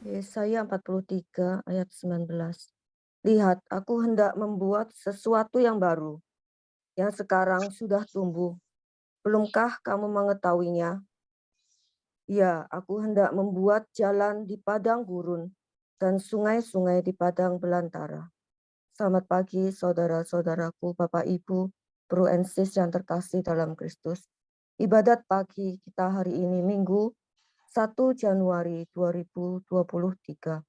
Yesaya 43 ayat 19. Lihat, aku hendak membuat sesuatu yang baru, yang sekarang sudah tumbuh. Belumkah kamu mengetahuinya? Ya, aku hendak membuat jalan di padang gurun dan sungai-sungai di padang belantara. Selamat pagi saudara-saudaraku, Bapak Ibu, Bro and Sis yang terkasih dalam Kristus. Ibadat pagi kita hari ini Minggu 1 Januari 2023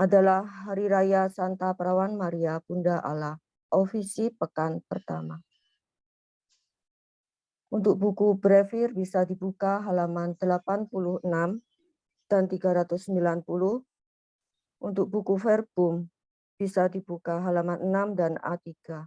adalah Hari Raya Santa Perawan Maria Bunda Allah, ofisi pekan pertama. Untuk buku Brevir bisa dibuka halaman 86 dan 390. Untuk buku Verbum bisa dibuka halaman 6 dan A3.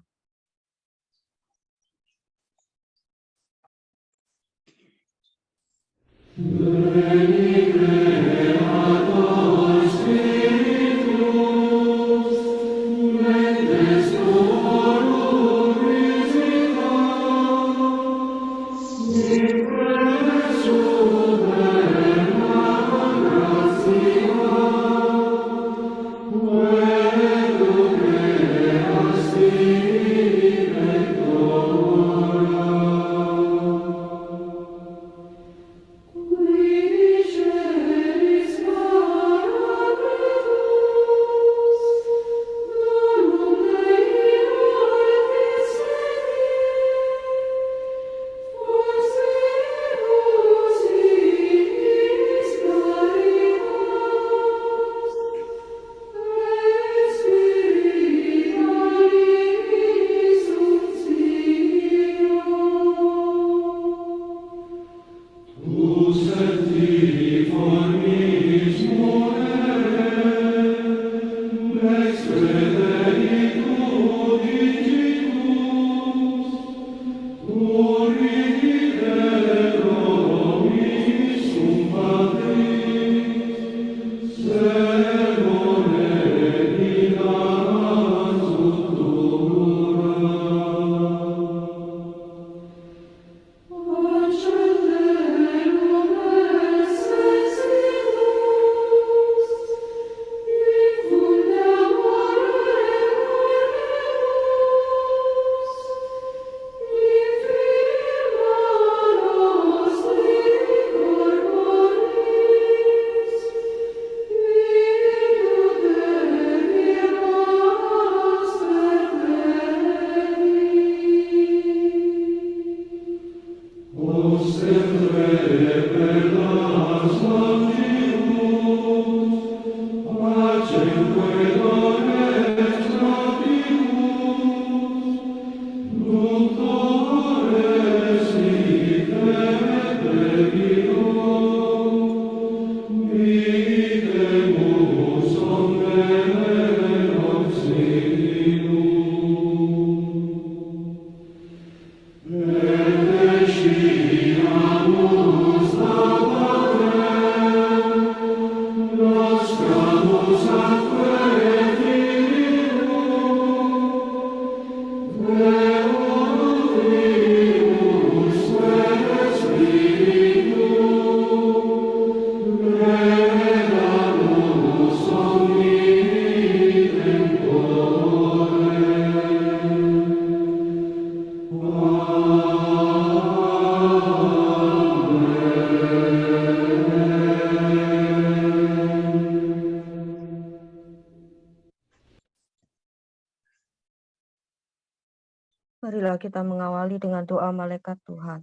Marilah kita mengawali dengan doa malaikat Tuhan.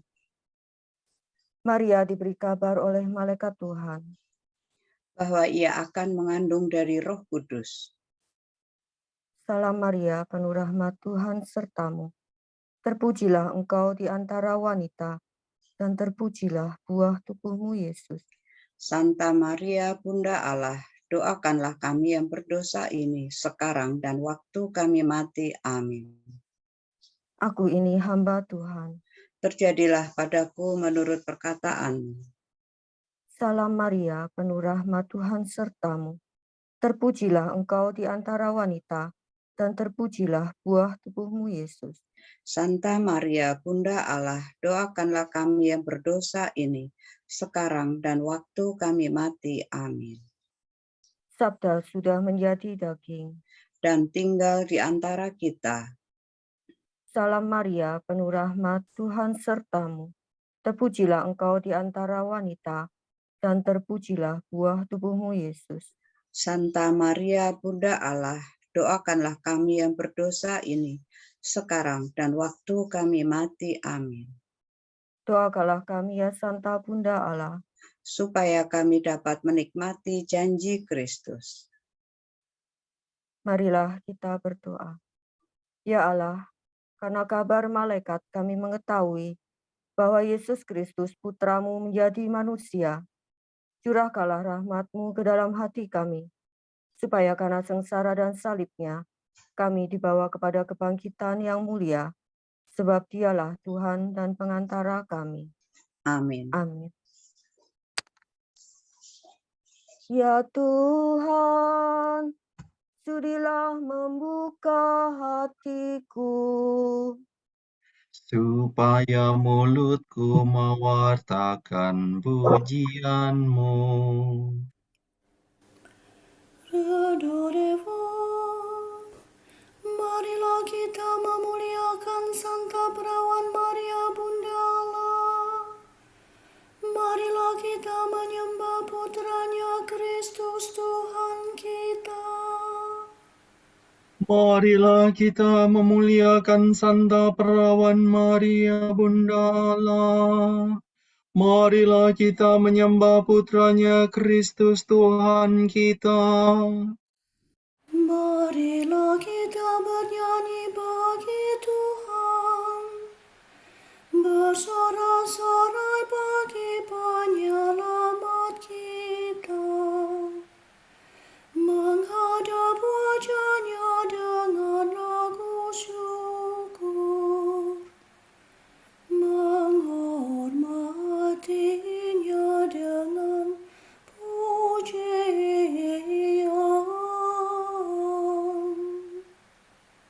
Maria diberi kabar oleh malaikat Tuhan bahwa ia akan mengandung dari Roh Kudus. Salam Maria, penuh rahmat Tuhan sertamu. Terpujilah engkau di antara wanita, dan terpujilah buah tubuhmu Yesus. Santa Maria Bunda Allah, doakanlah kami yang berdosa ini sekarang dan waktu kami mati. Amin. Aku ini hamba Tuhan. Terjadilah padaku menurut perkataanmu. Salam Maria, penuh rahmat Tuhan sertamu. Terpujilah engkau di antara wanita, dan terpujilah buah tubuhmu Yesus. Santa Maria Bunda Allah, doakanlah kami yang berdosa ini sekarang dan waktu kami mati. Amin. Sabda sudah menjadi daging. dan tinggal di antara kita. Salam Maria, penuh rahmat, Tuhan sertamu. Terpujilah engkau di antara wanita, dan terpujilah buah tubuhmu, Yesus. Santa Maria, Bunda Allah, doakanlah kami yang berdosa ini, sekarang dan waktu kami mati. Amin. Doakanlah kami ya Santa Bunda Allah, Supaya kami dapat menikmati janji Kristus. marilah kita berdoa. Ya Allah, karena kabar malaikat kami mengetahui bahwa Yesus Kristus Putramu menjadi manusia, curahkanlah rahmat-Mu ke dalam hati kami, supaya karena sengsara dan salibnya, kami dibawa kepada kebangkitan yang mulia, sebab Dialah Tuhan dan pengantara kami. Amin. Amin. Ya Tuhan, sudilah membuka hatiku, supaya mulutku mewartakan pujian-Mu. Redodeva, marilah kita memuliakan Santa Perawan Maria Bunda Allah. Marilah kita menyembah putranya Kristus Tuhan kita. Marilah kita memuliakan Santa Perawan Maria Bunda Allah. Marilah kita menyembah putranya Kristus Tuhan kita. Marilah kita bernyanyi bagi Tuhan, bersorak-sorai bagi penyelamat kita, menghadap wajahnya dengan lagu syukur, menghormatinya dengan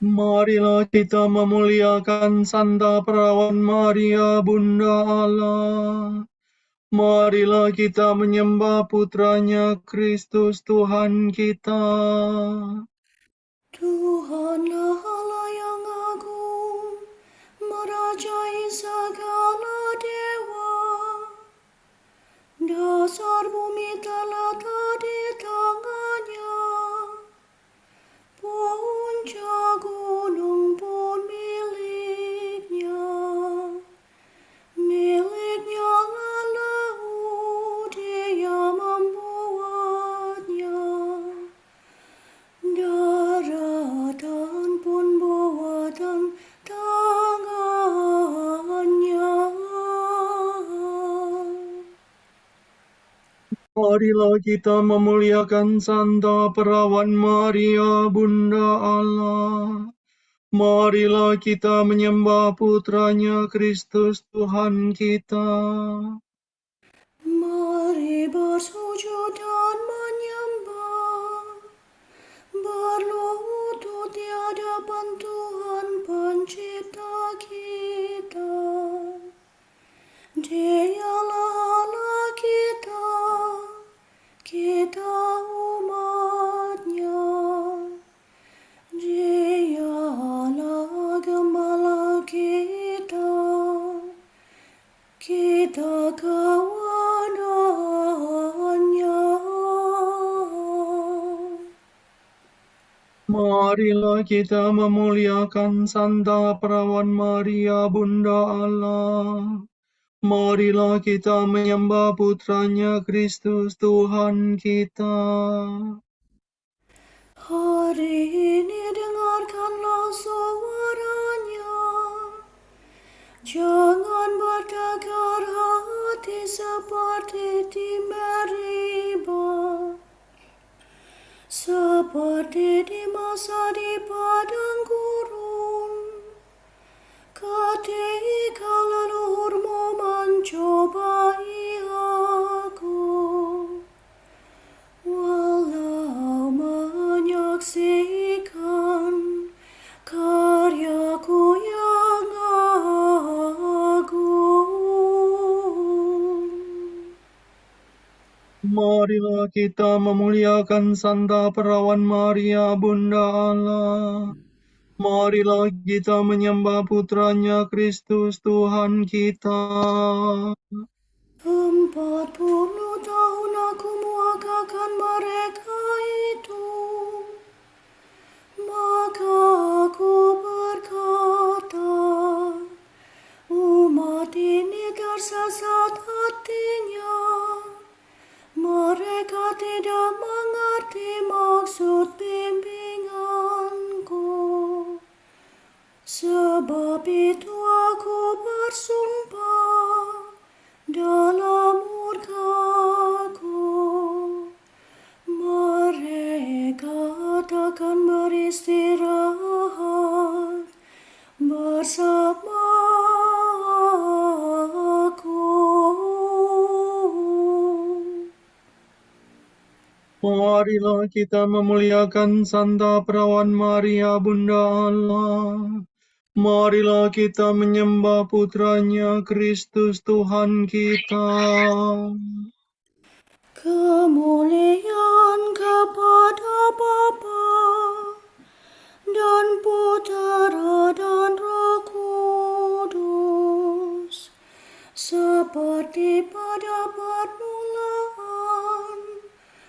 Marilah kita memuliakan Santa Perawan Maria Bunda Allah. Marilah kita menyembah putranya Kristus Tuhan kita. Tuhanlah Allah yang agung, merajai segala dewa. Dasar bumi terletak di tangannya, puncak gunung pun miliknya. Miliknya laut, Dia membuatnya. Daratan pun buatan tangannya. Marilah kita memuliakan Santa Perawan Maria Bunda Allah. Marilah kita menyembah putranya Kristus Tuhan kita. Mari bersujud dan menyembah, berlutut di hadapan Tuhan Pencipta kita. Dialah Allah kita, kita umat-Nya. Dialah Gembala kita, kita kawanan-Nya. Marilah kita memuliakan Santa Perawan Maria Bunda Allah. Marilah kita menyembah putranya Kristus Tuhan kita. Hari ini dengarkanlah suara-Nya. Jangan bertegar hati seperti di Meriba, seperti di masa di padang gurun, ketika leluhurmu mencobai aku. Walau menyaksikan karyaku yang agung. Marilah kita memuliakan Santa Perawan Maria, Bunda Allah. Marilah kita menyembah putranya Kristus Tuhan kita. 40 tahun aku muakakan mereka itu, maka aku berkata, umat ini tersesat hatinya. Mereka tidak mengerti maksud bimbinganku. Sebab itu aku bersumpah dalam murkaku, mereka takkan beristirahat bersama aku. Marilah kita memuliakan Santa Perawan Maria, Bunda Allah. Marilah kita menyembah putranya Kristus Tuhan kita. Kemuliaan kepada Bapa dan Putera dan Roh Kudus, seperti pada permulaan,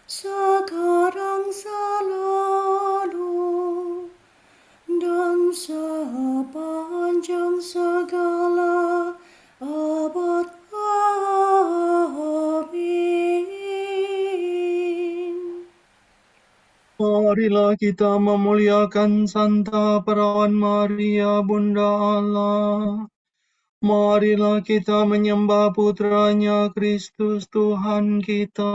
sekarang selalu, dan sepanjang segala abad. Amin. Marilah kita memuliakan Santa Perawan Maria, Bunda Allah. Marilah kita menyembah putranya Kristus Tuhan kita.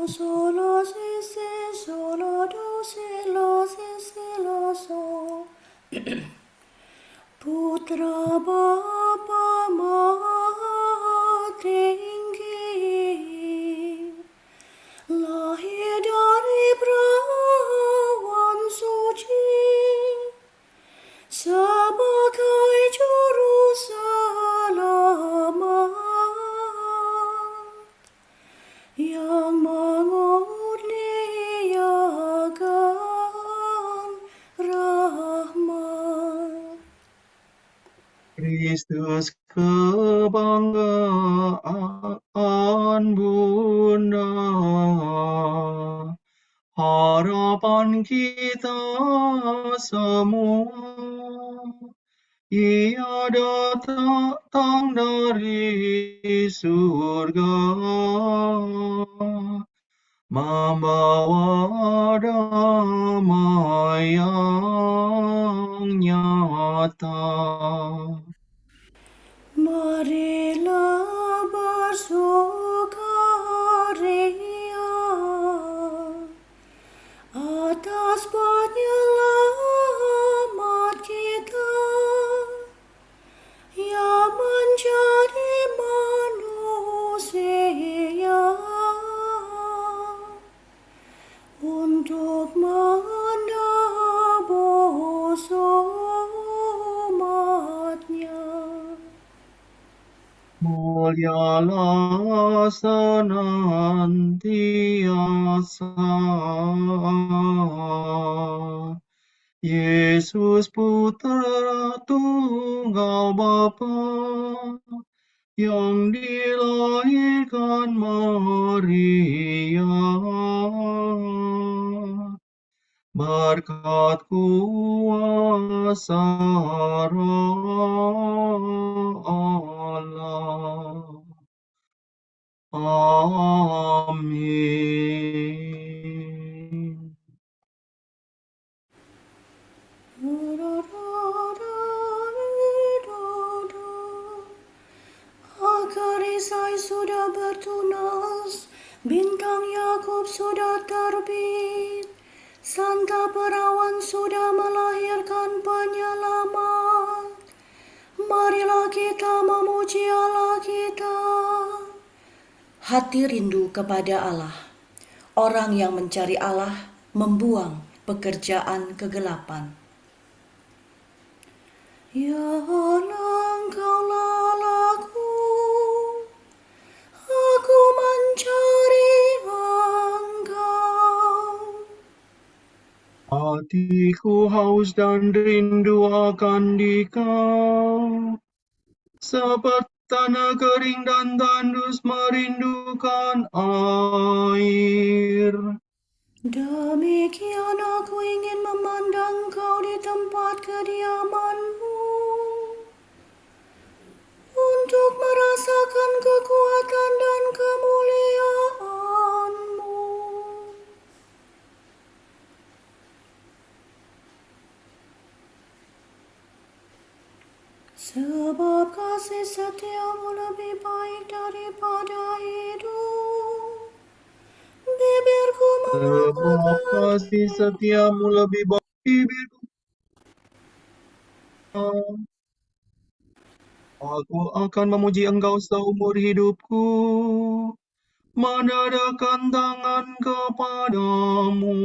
Solo si si solo do si lo si so. Putra Bapa Maha Tinggi, lahir dari perawan suci, sebagai juru selamat yang mengurniakan rahmat. Kristus kebanggaan Bunda, harapan kita semua. Ia datang dari surga, membawa damai yang nyata. Marilah bersukaria atas penyelamat kita yang menjadi manusia untuk menebus umatnya. Mulialah senantiasa Yesus Putra Tunggal Bapa, yang dilahirkan Maria, berkat kuasa Roh Allah. Amin. Akarisai sudah bertunas, bintang Yakub sudah terbit, Santa Perawan sudah melahirkan penyelamat. Marilah kita memuji Allah kita. Hati rindu kepada Allah. Orang yang mencari Allah membuang pekerjaan kegelapan. Ya Allah, Engkaulah Allahku, Hatiku haus dan rindu akan Dikau, seperti tanah kering dan tandus merindukan air. Demikian aku ingin memandang Kau di tempat kediaman-Mu, untuk merasakan kekuatan dan kemuliaan-Mu. Sebab kasih setiamu lebih baik daripada hidup, bibirku Sebab mengatakan kasih setiamu lebih baik bibirku. Aku akan memuji Engkau seumur hidupku, menadahkan tangan kepadamu.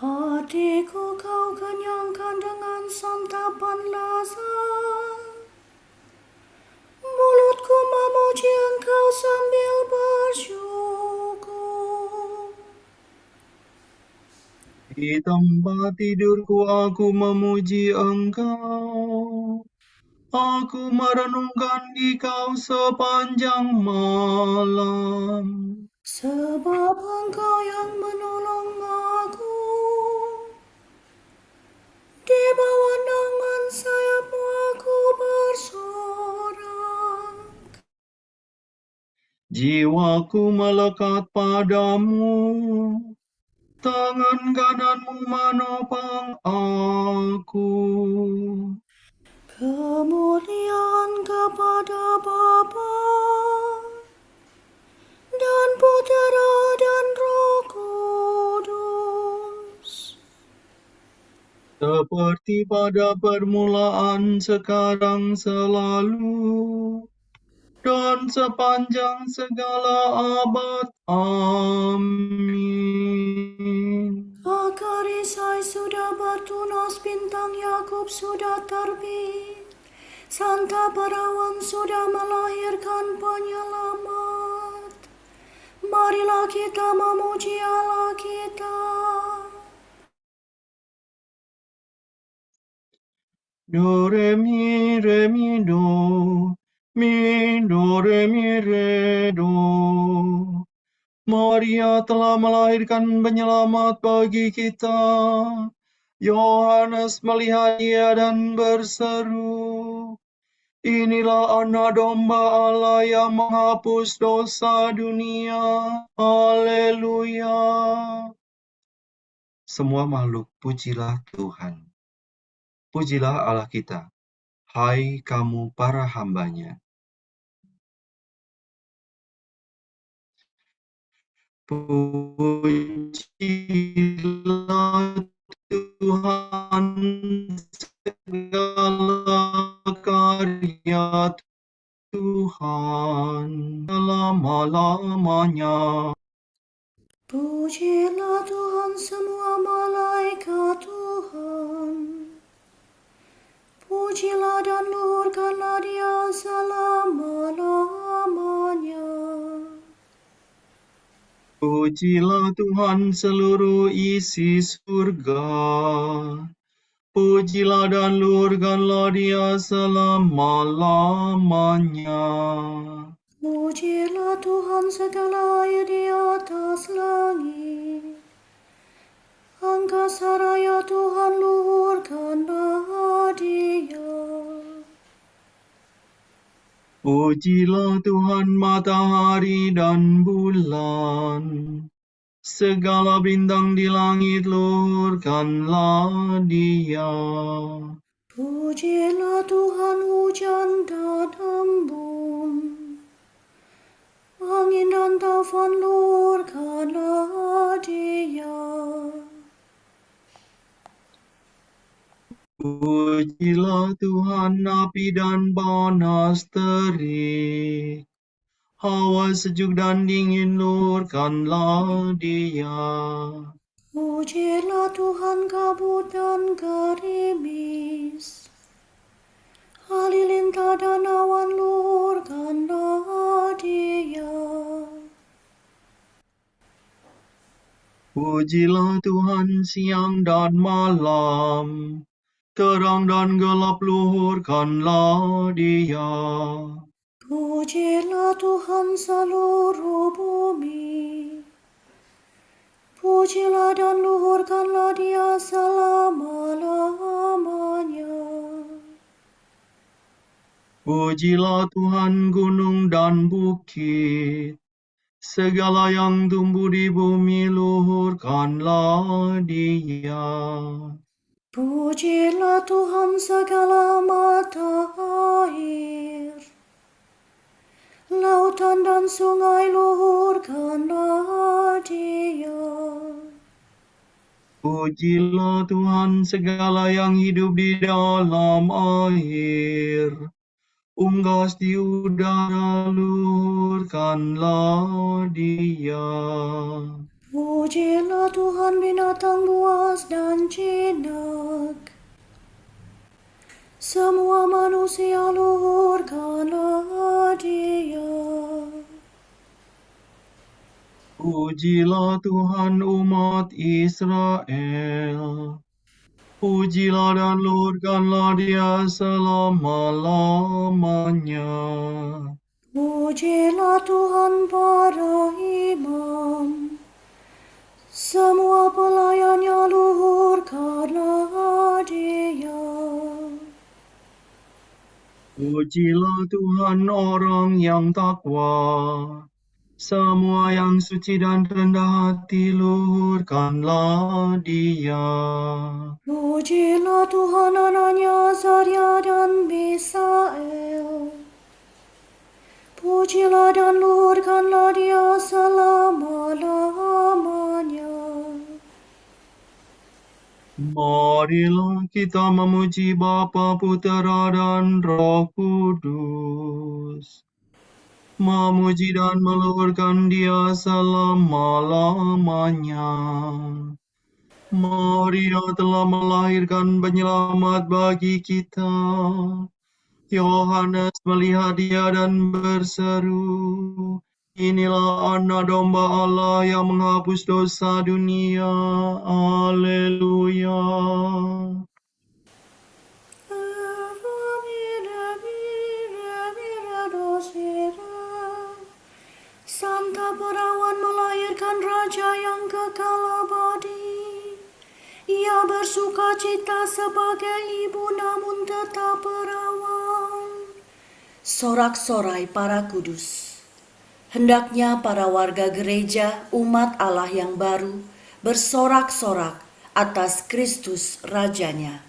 hatiku Kau kenyangkan dengan santapan lazat. Mulutku memuji Engkau sambil bersyukur. Di tempat tidurku aku memuji Engkau. Aku merenungkan Dikau sepanjang malam. Sebab Engkau yang menolong aku, di bawah naungan sayap-Mu aku bersorak. Jiwaku melekat padamu, tangan kananmu menopang aku. Kemuliaan kepada Bapa dan Putera dan Roh Kudus, Seperti pada permulaan, sekarang, selalu, dan sepanjang segala abad. Amin. Akarisai sudah bertunas, bintang Yakub sudah terbit, Santa Perawan sudah melahirkan penyelamat. Marilah kita memuji Allah kita. Do, re, mi, do. Mi, do, re, mi, re, do. Maria telah melahirkan penyelamat bagi kita. Yohanes melihat dia dan berseru, "Inilah anak domba Allah yang menghapus dosa dunia." Haleluya. Semua makhluk, pujilah Tuhan. Pujilah Allah kita, hai kamu para hamba-Nya. Pujilah Tuhan segala karya Tuhan selama-lamanya. Pujilah Tuhan semua malaikat Tuhan. Pujilah dan luhurkanlah Dia selama-lamanya. Pujilah Tuhan seluruh isi surga. Pujilah dan luhurkanlah Dia selama-lamanya. Pujilah Tuhan segala air di atas langit. Angkasa raya Tuhan luhurkanlah Dia. Pujilah Tuhan matahari dan bulan. Segala bintang di langit luhurkanlah Dia. Pujilah Tuhan hujan dan embun. Angin dan taufan luhurkanlah Dia. Pujilah Tuhan api dan panas terik. Hawa sejuk dan dingin luhurkanlah Dia. Pujilah Tuhan kabut dan gerimis. Halilintar dan awan luhurkanlah Dia. Pujilah Tuhan siang dan malam, terang dan gelap luhurkanlah Dia. Pujilah Tuhan seluruh bumi. Pujilah dan luhurkanlah Dia selama-lamanya. Pujilah Tuhan gunung dan bukit, segala yang tumbuh di bumi luhurkanlah Dia. Pujilah Tuhan segala mata air. Lautan dan sungai luhurkanlah Dia. Pujilah Tuhan segala yang hidup di dalam air. Unggas di udara luhurkanlah Dia. Pujilah Tuhan binatang buas dan jinak. Semua manusia luhurkanlah Dia. Pujilah Tuhan umat Israel. Pujilah dan luhurkanlah Dia selama-lamanya. Pujilah Tuhan para imam. Semua pelayannya luhurkanlah Dia. Pujilah Tuhan orang yang takwa. Semua yang suci dan rendah hati luhurkanlah Dia. Pujilah Tuhan anaknya Zaria dan Misael. Pujilah dan luhurkanlah Dia selama-lamanya. Marilah kita memuji Bapa, Putera, dan Roh Kudus. Memuji dan meluhurkan Dia selama-lamanya. Maria telah melahirkan penyelamat bagi kita. Yohanes melihat Dia dan berseru, "Inilah anak domba Allah yang menghapus dosa dunia." Haleluya. Santa Perawan melahirkan Raja yang kekal abadi. Ia bersuka cita sebagai ibu namun tetap perawan. Sorak-sorai para kudus. Hendaknya para warga gereja umat Allah yang baru bersorak-sorak atas Kristus Rajanya.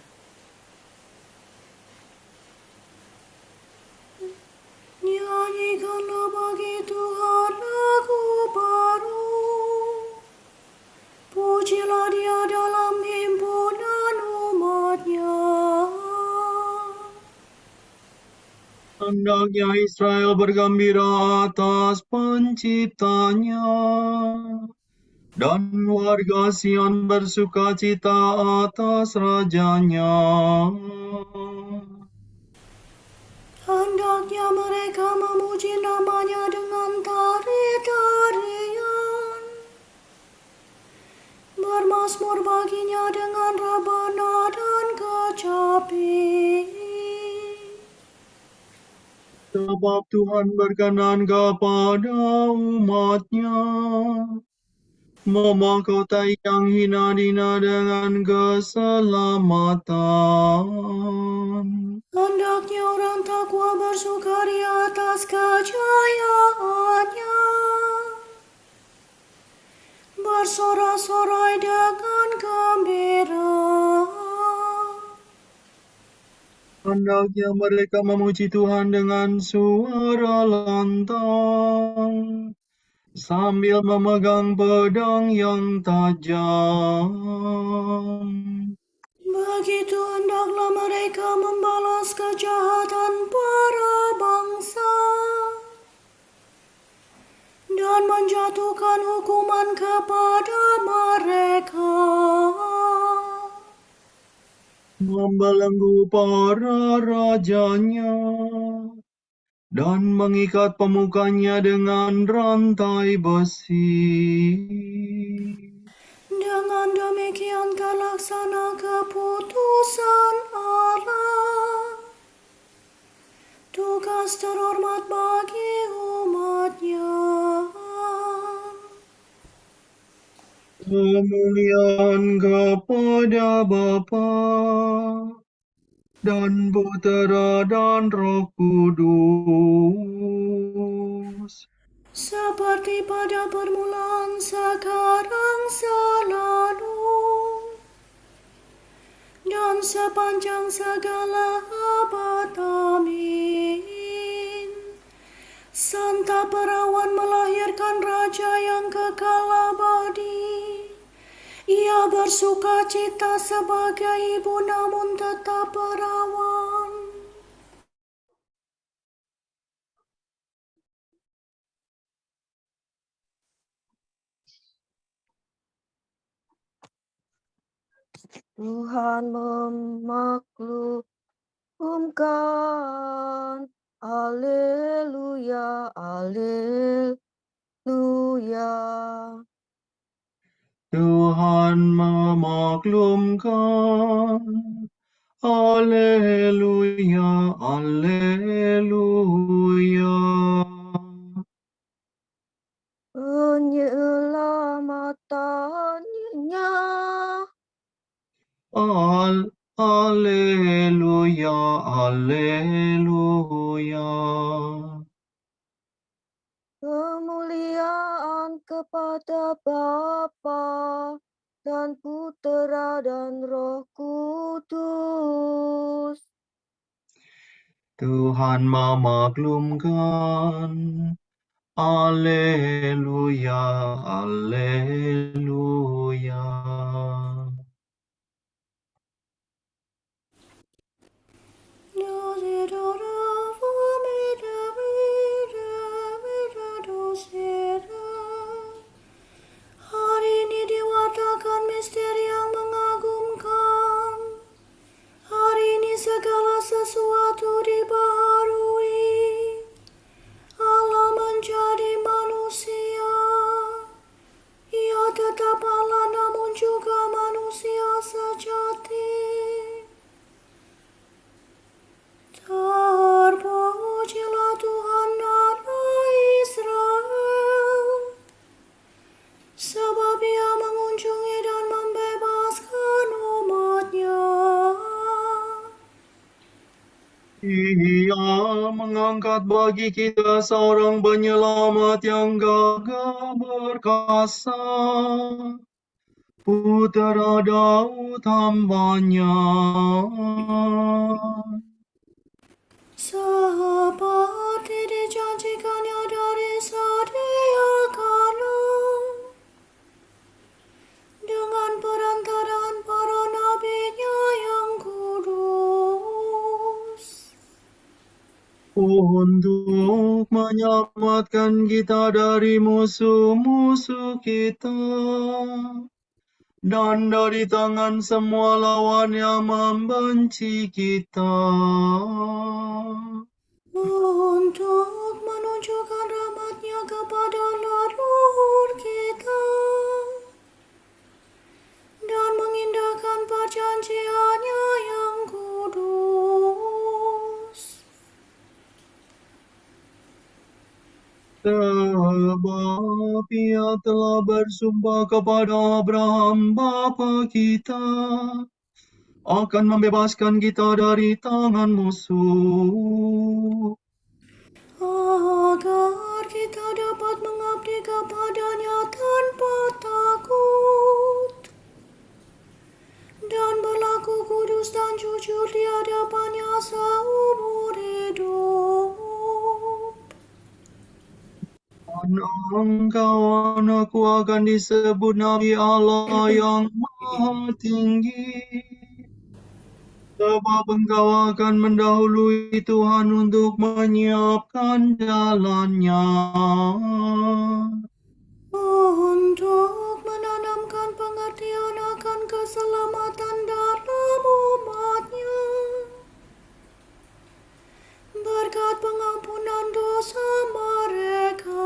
Nyanyikanlah bagi Tuhan lagu baru. Pujilah Dia dalam himpunan umat-Nya. Hendaknya Israel bergembira atas penciptanya, dan warga Sion bersuka cita atas rajanya. Hendaknya mereka memuji nama-Nya dengan tari-tarian. Bermazmur bagi-Nya dengan rebana dan kecapi. Sebab Tuhan berkenan kepada umat-Nya, memahkotai yang hina-dina dengan keselamatan. Hendaknya orang takwa bersukaria atas kejayaannya. Bersorak-sorai dengan gembira. Hendaknya mereka memuji Tuhan dengan suara lantang, sambil memegang pedang yang tajam. Begitu hendaklah mereka membalas kejahatan para bangsa dan menjatuhkan hukuman kepada mereka. Membelenggu para rajanya dan mengikat pemukanya dengan rantai besi. demikian terlaksana keputusan Allah. Tugas terhormat bagi umat-Nya. Kemuliaan kepada Bapa dan Putera dan Roh Kudus. Seperti pada permulaan, sekarang, selalu, dan sepanjang segala abad. Amin. Santa Perawan melahirkan Raja yang kekal abadi. Ia bersuka cita sebagai ibu namun tetap perawan. Tuhan memaklumkan. Haleluya, haleluya. Tuhan memaklumkan. Haleluya, haleluya. Penyelamatannya. Haleluya, haleluya. Kemuliaan kepada Bapa dan Putera dan Roh Kudus. Tuhan memaklumkan. Haleluya, haleluya. Hari ini diwatakan misteri yang mengagumkan. Hari ini segala sesuatu dibaharui. Allah menjadi manusia. Ia tetap Allah namun juga manusia sejati. Terpujilah Tuhan Allah Israel, sebab Ia mengunjungi dan membebaskan umat-Nya. Ia mengangkat bagi kita seorang penyelamat yang gagah perkasa, Putera Daud hamba-Nya. Seperti dijanjikannya dari sedia kala, dengan perantaraan para nabi-Nya yang kudus, untuk menyelamatkan kita dari musuh-musuh kita dan dari tangan semua lawan yang membenci kita, untuk menunjukkan rahmat-Nya kepada leluhur kita dan mengindahkan perjanjian-Nya yang kudus. Sebab Ia telah bersumpah kepada Abraham bapa kita akan membebaskan kita dari tangan musuh, agar kita dapat mengabdi kepada-Nya tanpa takut dan berlaku kudus dan jujur di hadapan-Nya seumur hidup. dan engkau anakku akan disebut Nabi Allah yang Maha Tinggi, sebab engkau akan mendahului Tuhan untuk menyiapkan jalannya, Untuk menanamkan pengertian akan keselamatan dalam umat-Nya, berkat pengampunan dosa mereka.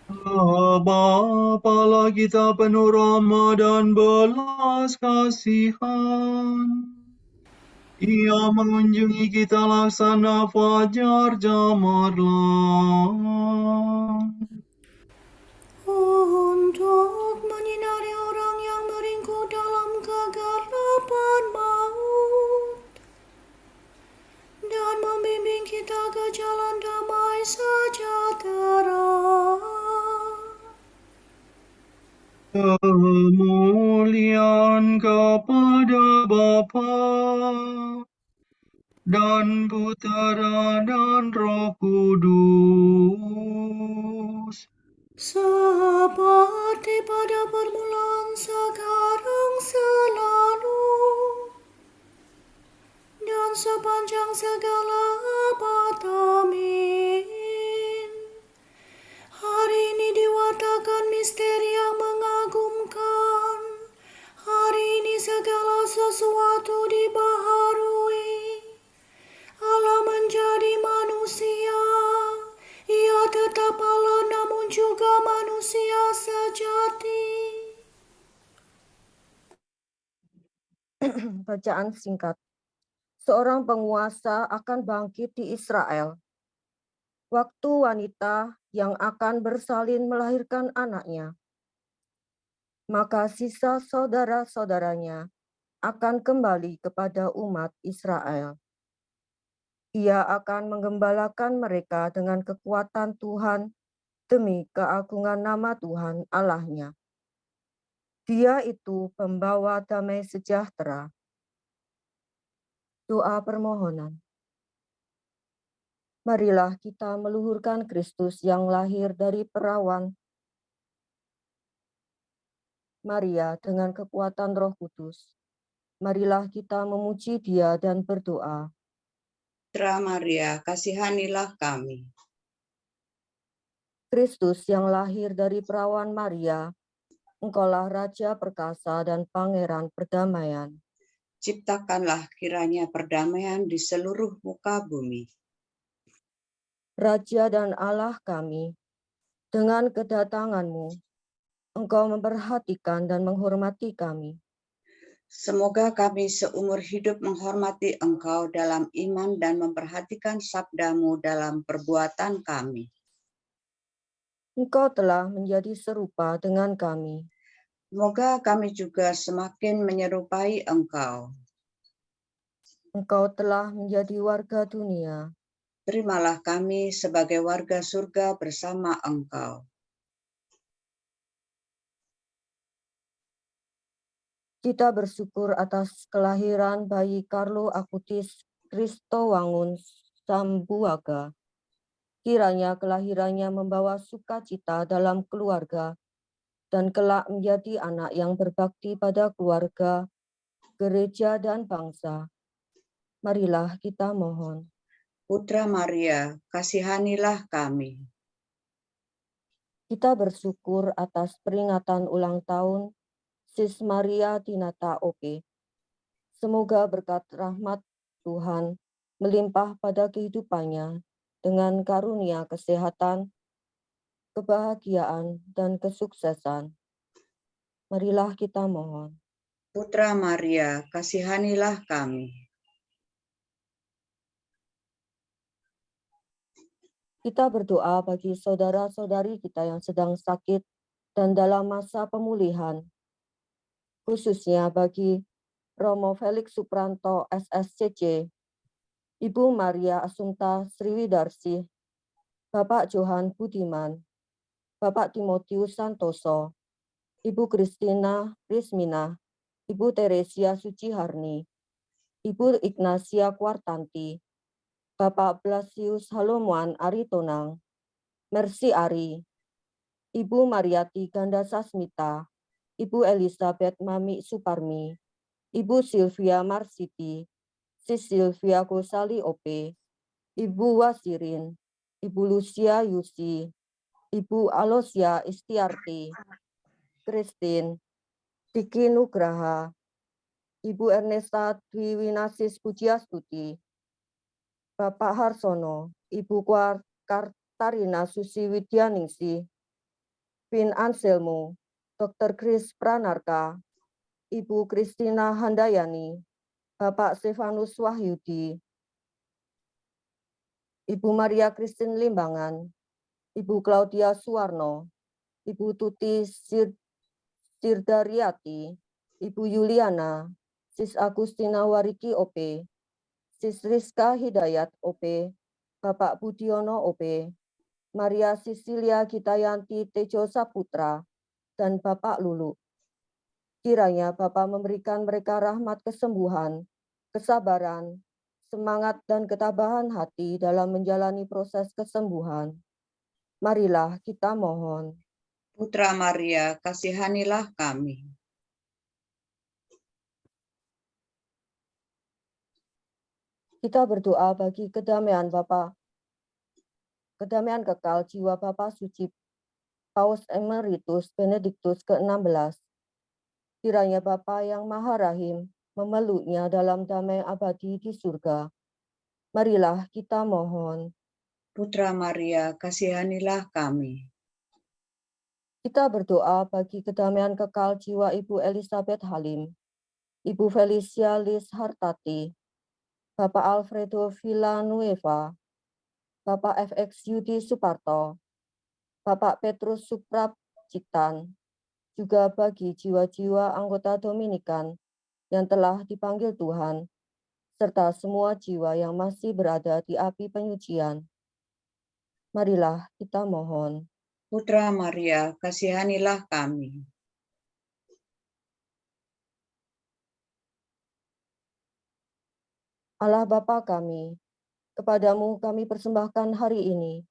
Sebab Allah Allah kita penuh rahmat dan belas kasihan. Ia mengunjungi kita laksana fajar cemerlang. Untuk menyinari orang yang meringkuk dalam kegelapan maut dan membimbing kita ke jalan damai sejahtera. Kemuliaan kepada Bapa dan Putera dan Roh Kudus. Seperti pada permulaan, sekarang, selalu, dan sepanjang segala abad. Amin. Hari ini diwatakan misteri yang mengagumkan. Hari ini segala sesuatu dibaharui. Allah menjadi manusia. Ia tetap Allah namun juga manusia sejati. Bacaan singkat. Seorang penguasa akan bangkit di Israel. Waktu wanita yang akan bersalin melahirkan anaknya, maka sisa saudara-saudaranya akan kembali kepada umat Israel. Ia akan menggembalakan mereka dengan kekuatan Tuhan demi keagungan nama Tuhan Allahnya. Dia itu pembawa damai sejahtera. Doa permohonan. Marilah kita meluhurkan Kristus yang lahir dari perawan Maria dengan kekuatan Roh Kudus. Marilah kita memuji Dia dan berdoa. Putra Maria, kasihanilah kami. Kristus yang lahir dari perawan Maria, Engkaulah Raja perkasa dan Pangeran perdamaian. Ciptakanlah kiranya perdamaian di seluruh muka bumi. Raja dan Allah kami, dengan kedatangan-Mu, Engkau memperhatikan dan menghormati kami. Semoga kami seumur hidup menghormati Engkau dalam iman dan memperhatikan sabda-Mu dalam perbuatan kami. Engkau telah menjadi serupa dengan kami. Semoga kami juga semakin menyerupai Engkau. Engkau telah menjadi warga dunia. Terimalah kami sebagai warga surga bersama Engkau. Kita bersyukur atas kelahiran bayi Carlo Acutis Kristowangun Sambuaga. Kiranya kelahirannya membawa sukacita dalam keluarga dan kelak menjadi anak yang berbakti pada keluarga, gereja, dan bangsa. Marilah kita mohon. Putra Maria, kasihanilah kami. Kita bersyukur atas peringatan ulang tahun Sis Maria Tinata OP. Semoga berkat rahmat Tuhan melimpah pada kehidupannya dengan karunia kesehatan, kebahagiaan, dan kesuksesan. Marilah kita mohon. Putra Maria, kasihanilah kami. Kita berdoa bagi saudara-saudari kita yang sedang sakit dan dalam masa pemulihan, khususnya bagi Romo Felix Supranto SSCC, Ibu Maria Assunta Sriwidarsi, Bapak Johan Budiman, Bapak Timotius Santoso, Ibu Kristina Rismina, Ibu Teresia Suciharni, Ibu Ignacia Kwartanti, Bapak Blasius Halomuan Aritonang, Mercy Ari, Ibu Mariati Ganda Sasmita, Ibu Elizabeth Mami Suparmi, Ibu Sylvia Marsiti, Sis Sylvia Gosali OP, Ibu Wasirin, Ibu Lucia Yusi, Ibu Alosia Istiarti, Christine, Diki Nugraha, Ibu Ernesta Dwi Winasis Pujiastuti, Bapak Harsono, Ibu Kartarina Susi Widyaningsi, Vin Anselmo, Dr. Kris Pranarka, Ibu Kristina Handayani, Bapak Stefanus Wahyudi, Ibu Maria Christine Limbangan, Ibu Claudia Suwarno, Ibu Tuti Sirdariati, Ibu Yuliana, Sis Agustina Wariki OP, Sis Rizka Hidayat OP, Bapak Budiono OP, Maria Sisilia Gitayanti Tejo Saputra, dan Bapak Lulu. Kiranya Bapak memberikan mereka rahmat kesembuhan, kesabaran, semangat dan ketabahan hati dalam menjalani proses kesembuhan. Marilah kita mohon. Putra Maria, kasihanilah kami. Kita berdoa bagi kedamaian Bapa, kedamaian kekal jiwa Bapa Suci Paus Emeritus Benediktus ke-16. Kiranya Bapa yang Maha Rahim memeluknya dalam damai abadi di surga. Marilah kita mohon. Putra Maria, kasihanilah kami. Kita berdoa bagi kedamaian kekal jiwa Ibu Elizabeth Halim, Ibu Felicia Lis Hartati, Bapak Alfredo Villanueva, Bapak FX Yudi Suparto, Bapak Petrus Suprapcitan, juga bagi jiwa-jiwa anggota Dominikan yang telah dipanggil Tuhan, serta semua jiwa yang masih berada di api penyucian. Marilah kita mohon. Putra Maria, kasihanilah kami. Allah Bapa kami, kepadamu kami persembahkan hari ini.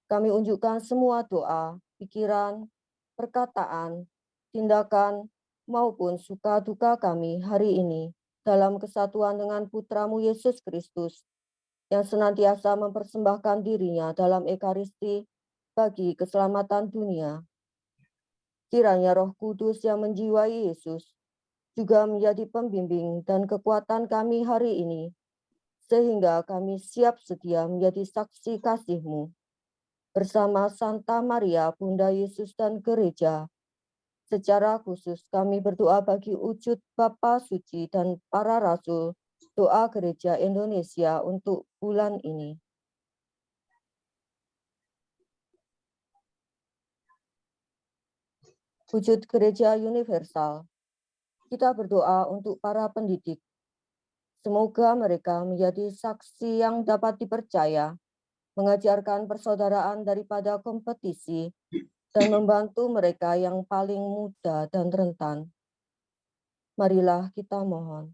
Kami unjukkan semua doa, pikiran, perkataan, tindakan, maupun suka duka kami hari ini dalam kesatuan dengan Putramu Yesus Kristus, yang senantiasa mempersembahkan dirinya dalam Ekaristi bagi keselamatan dunia. Kiranya Roh Kudus yang menjiwai Yesus juga menjadi pembimbing dan kekuatan kami hari ini, sehingga kami siap sedia menjadi saksi kasih-Mu. Bersama Santa Maria, Bunda Yesus dan Gereja, secara khusus kami berdoa bagi wujud Bapa Suci dan para Rasul, doa Gereja Indonesia untuk bulan ini. Wujud Gereja Universal, kita berdoa untuk para pendidik. Semoga mereka menjadi saksi yang dapat dipercaya, mengajarkan persaudaraan daripada kompetisi, dan membantu mereka yang paling muda dan rentan. Marilah kita mohon.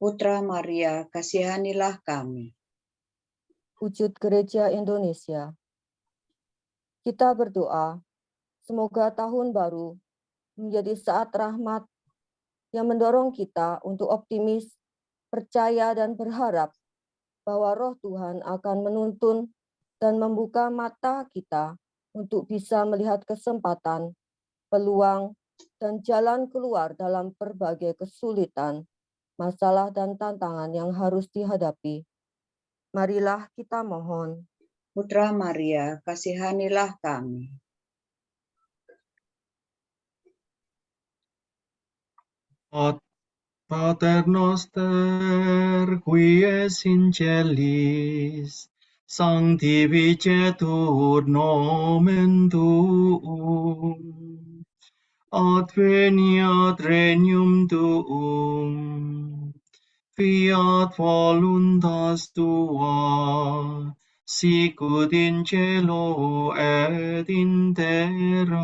Putra Maria, kasihanilah kami. Wujud Gereja Indonesia, kita berdoa, semoga tahun baru menjadi saat rahmat yang mendorong kita untuk optimis, percaya, dan berharap bahwa Roh Tuhan akan menuntun dan membuka mata kita untuk bisa melihat kesempatan, peluang, dan jalan keluar dalam berbagai kesulitan, masalah, dan tantangan yang harus dihadapi. Marilah kita mohon. Putra Maria, kasihanilah kami. Pater noster, qui es in celis, sanctificetur nomen tuum, adveniat regnum tuum, fiat voluntas tua, sicut in cielo et in terra.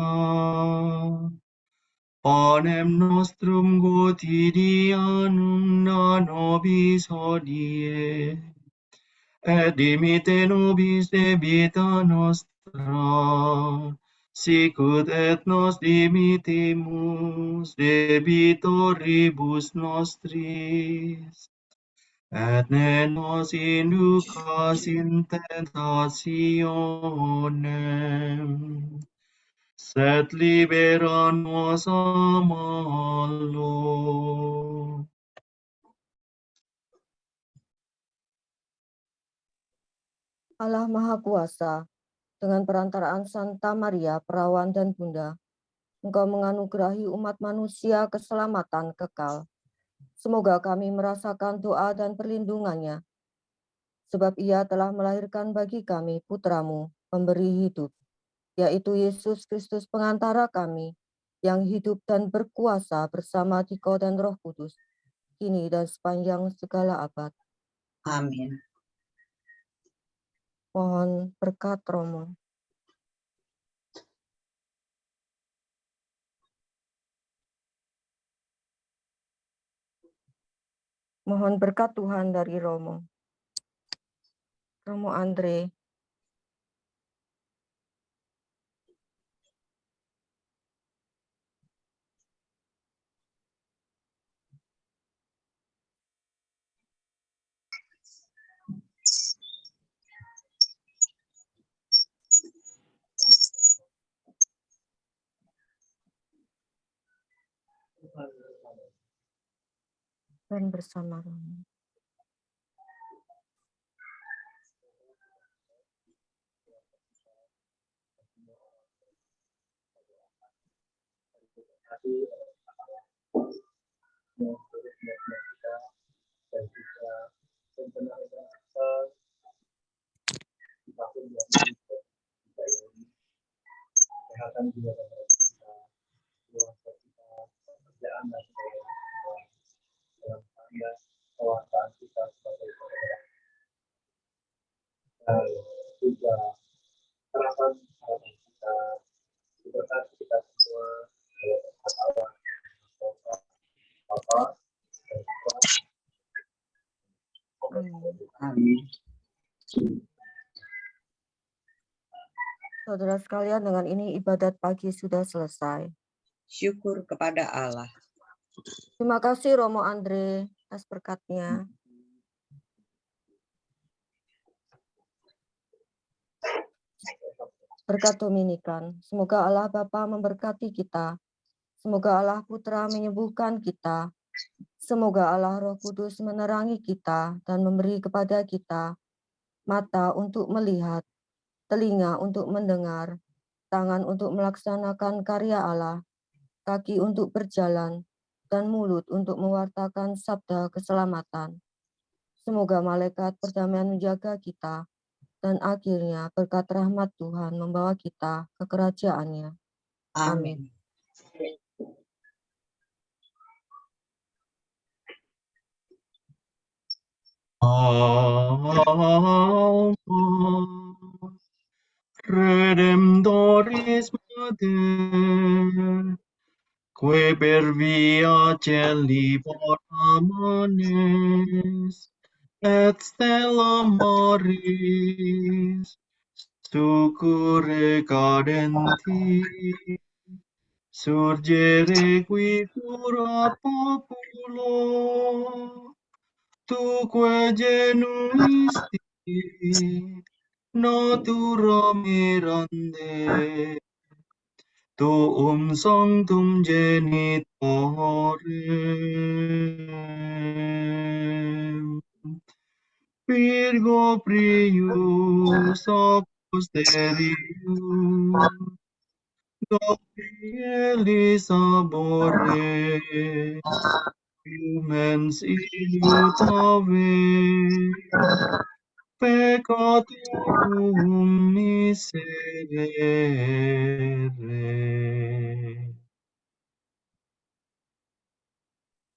Panem nostrum quotidianum da nobis hodie, et dimitte nobis debita nostra, sicut et nos dimittimus debitoribus nostris. Et ne nos inducas in tentationem, sed libera nos a malo. Allah Maha Kuasa, dengan perantaraan Santa Maria, Perawan dan Bunda, Engkau menganugerahi umat manusia keselamatan kekal. Semoga kami merasakan doa dan perlindungannya, sebab ia telah melahirkan bagi kami putramu, pemberi hidup, yaitu Yesus Kristus pengantara kami, yang hidup dan berkuasa bersama Dikau dan Roh Kudus, kini dan sepanjang segala abad. Amin. Mohon berkat Romo. Mohon berkat Tuhan dari Romo. Romo Andre, dan bersama Romo. Amin. Amin. Saudara sekalian, dengan ini ibadat pagi sudah selesai. Syukur kepada Allah. Terima kasih Romo Andre atas berkatnya. Berkat Dominikan, semoga Allah Bapa memberkati kita. Semoga Allah Putra menyembuhkan kita. Semoga Allah Roh Kudus menerangi kita dan memberi kepada kita mata untuk melihat, telinga untuk mendengar, tangan untuk melaksanakan karya Allah, kaki untuk berjalan, dan mulut untuk mewartakan sabda keselamatan. Semoga malaikat perdamaian menjaga kita, dan akhirnya berkat rahmat Tuhan membawa kita ke kerajaan-Nya. Amin. Redemptoris Mater, que per via celi manes, et stella maris, succurre cadenti, surgere qui curat populo, tuque genuisti, natura mirande, tuum sanctum genitorem, Virgo prius posterius, Gabrielis abore, Humens ilutave, Peccatorum miserere.